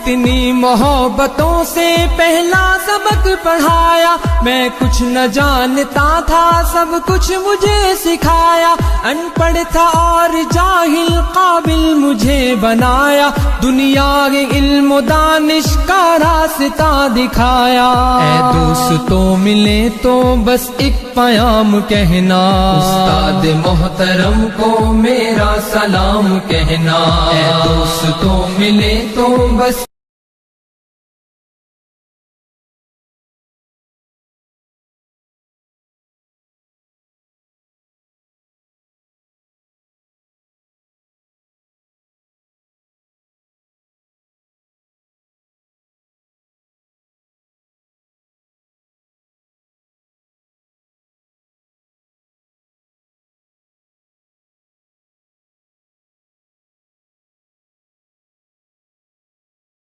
इतनी मोहब्बतों से पहला सबक पढ़ाया, मैं कुछ न जानता था सब कुछ मुझे सिखाया। अनपढ़ था और जाहिल काबिल मुझे बनाया, दुनिया के इल्म दानिश का रास्ता दिखाया। ऐ दोस्तों मिले तो बस एक पयाम कहना, उस्ताद मोहतरम को मेरा सलाम कहना। ऐ दोस्तों मिले तो बस